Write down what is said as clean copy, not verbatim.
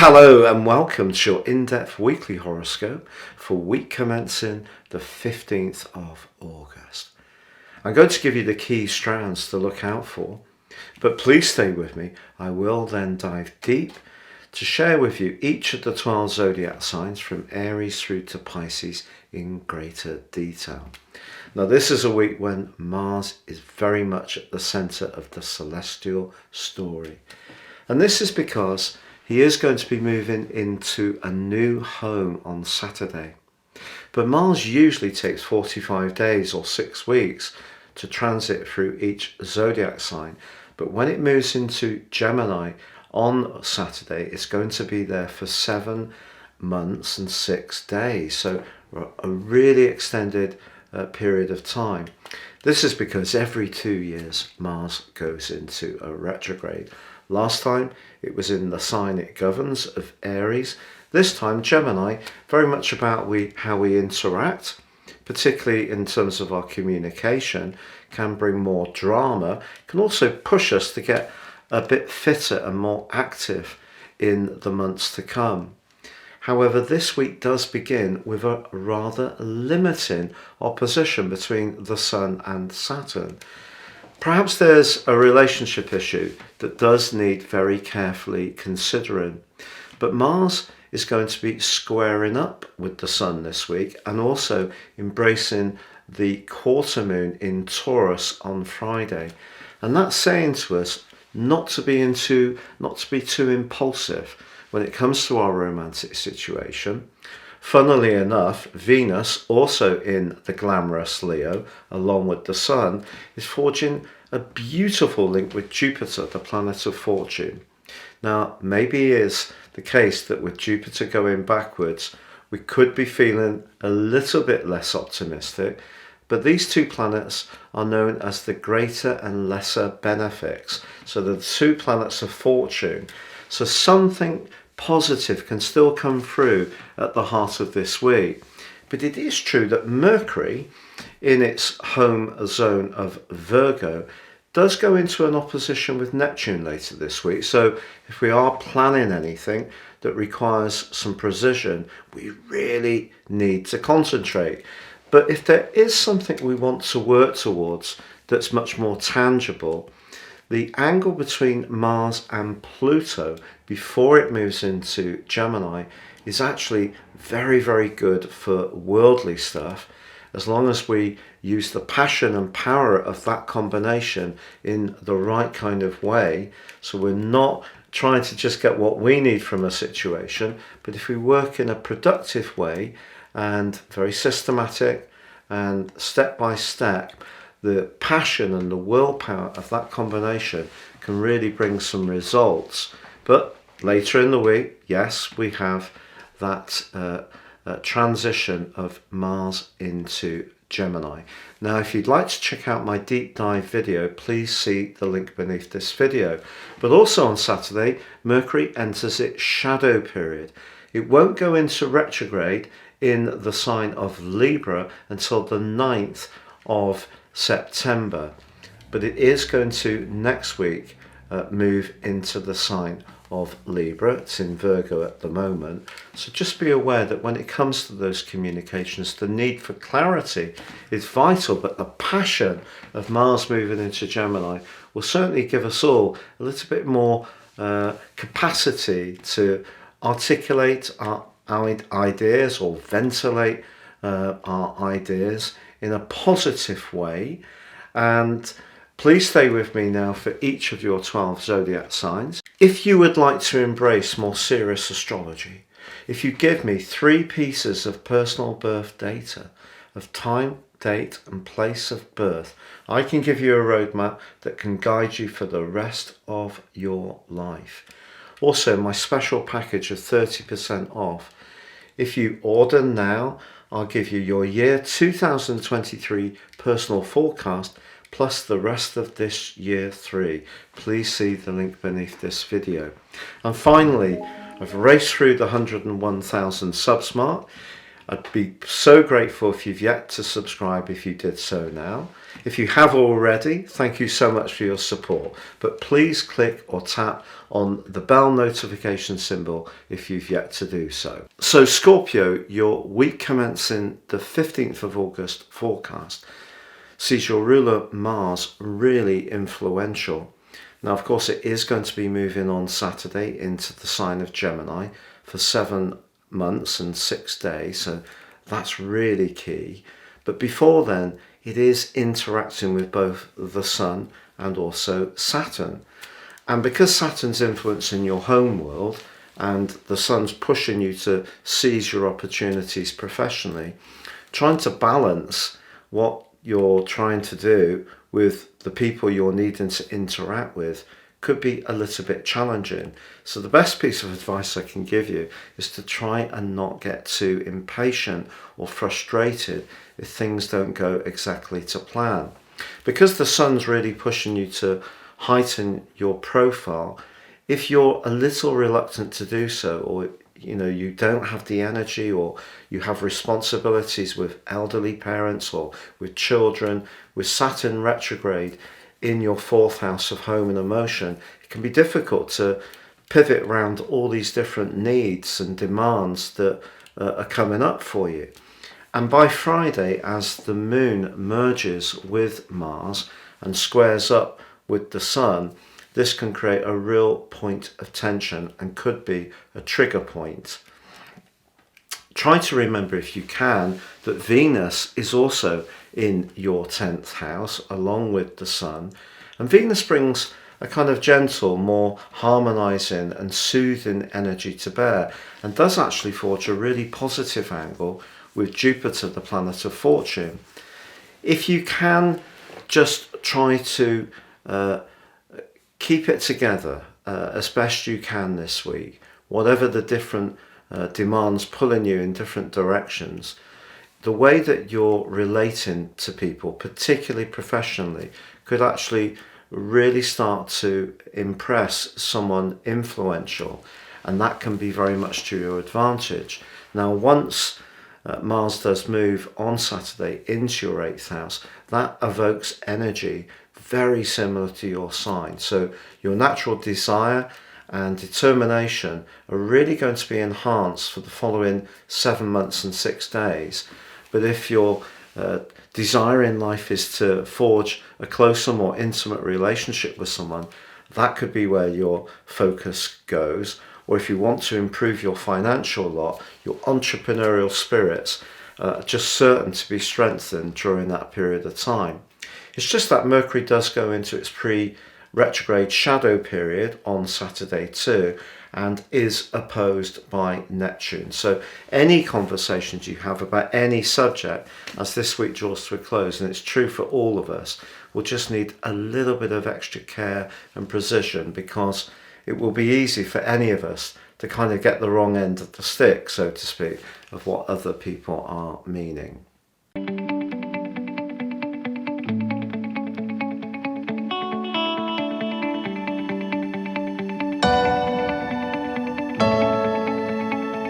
Hello and welcome to your in-depth weekly horoscope for week commencing the 15th of August. I'm going to give you the key strands to look out for, but please stay with me. I will then dive deep to share with you each of the 12 zodiac signs from Aries through to Pisces in greater detail. Now, this is a week when Mars is very much at the center of the celestial story. And this is because he is going to be moving into a new home on Saturday. But Mars usually takes 45 days or 6 weeks to transit through each zodiac sign. But when it moves into Gemini on Saturday, it's going to be there for 7 months and 6 days. So a really extended period of time. This is because every 2 years Mars goes into a retrograde. Last time it was in the sign it governs of Aries. This time Gemini, very much about how we interact, particularly in terms of our communication, can bring more drama, can also push us to get a bit fitter and more active in the months to come. However, this week does begin with a rather limiting opposition between the Sun and Saturn. Perhaps there's a relationship issue that does need very carefully considering. But Mars is going to be squaring up with the Sun this week and also embracing the quarter moon in Taurus on Friday. And that's saying to us not to be too impulsive when it comes to our romantic situation. Funnily enough, Venus, also in the glamorous Leo, along with the Sun, is forging a beautiful link with Jupiter, the planet of fortune. Now, maybe it is the case that with Jupiter going backwards, we could be feeling a little bit less optimistic, but these two planets are known as the greater and lesser benefics. So the two planets of fortune. So something positive can still come through at the heart of this week. But it is true that Mercury, in its home zone of Virgo, does go into an opposition with Neptune later this week. So if we are planning anything that requires some precision, we really need to concentrate. But if there is something we want to work towards that's much more tangible, the angle between Mars and Pluto before it moves into Gemini is actually very, very good for worldly stuff, as long as we use the passion and power of that combination in the right kind of way. So we're not trying to just get what we need from a situation, but if we work in a productive way and very systematic and step by step, the passion and the willpower of that combination can really bring some results. But later in the week, yes, we have that transition of Mars into Gemini. Now, if you'd like to check out my deep dive video, please see the link beneath this video. But also on Saturday, Mercury enters its shadow period. It won't go into retrograde in the sign of Libra until the 9th of September, but it is going to next week move into the sign of Libra. It's in Virgo at the moment, so just be aware that when it comes to those communications, the need for clarity is vital, but the passion of Mars moving into Gemini will certainly give us all a little bit more capacity to articulate our ideas or ventilate our ideas in a positive way. And please stay with me now for each of your 12 zodiac signs. If you would like to embrace more serious astrology, if you give me 3 pieces of personal birth data of time, date and place of birth, I can give you a roadmap that can guide you for the rest of your life. Also, my special package of 30% off. If you order now, I'll give you your year 2023 personal forecast plus the rest of this year 3. Please see the link beneath this video. And finally, I've raced through the 101,000 subs mark. I'd be so grateful if you've yet to subscribe if you did so now. If you have already, thank you so much for your support, but please click or tap on the bell notification symbol if you've yet to do so. So Scorpio, your week commencing the 15th of August forecast sees your ruler Mars really influential. Now, of course, it is going to be moving on Saturday into the sign of Gemini for 7 months and 6 days, so that's really key. But before then, it is interacting with both the Sun and also Saturn. And because Saturn's influencing your home world and the Sun's pushing you to seize your opportunities professionally, trying to balance what you're trying to do with the people you're needing to interact with could be a little bit challenging. So the best piece of advice I can give you is to try and not get too impatient or frustrated if things don't go exactly to plan. Because the Sun's really pushing you to heighten your profile, if you're a little reluctant to do so, or you don't have the energy, or you have responsibilities with elderly parents or with children, with Saturn retrograde in your 4th house of home and emotion, it can be difficult to pivot around all these different needs and demands that are coming up for you. And by Friday, as the moon merges with Mars and squares up with the Sun, this can create a real point of tension and could be a trigger point. Try to remember, if you can, that Venus is also in your 10th house along with the Sun, and Venus brings a kind of gentle, more harmonizing and soothing energy to bear, and does actually forge a really positive angle with Jupiter, the planet of fortune. If you can just try to keep it together as best you can this week, whatever the different demands pulling you in different directions, the way that you're relating to people, particularly professionally, could actually really start to impress someone influential, and that can be very much to your advantage. Now, once Mars does move on Saturday into your 8th house, that evokes energy very similar to your sign. So your natural desire and determination are really going to be enhanced for the following 7 months and 6 days. But if your desire in life is to forge a closer, more intimate relationship with someone, that could be where your focus goes. Or if you want to improve your financial lot, your entrepreneurial spirits are just certain to be strengthened during that period of time. It's just that Mercury does go into its pre-retrograde shadow period on Saturday too, and is opposed by Neptune. So any conversations you have about any subject, as this week draws to a close, and it's true for all of us, will just need a little bit of extra care and precision, because it will be easy for any of us to kind of get the wrong end of the stick, so to speak, of what other people are meaning.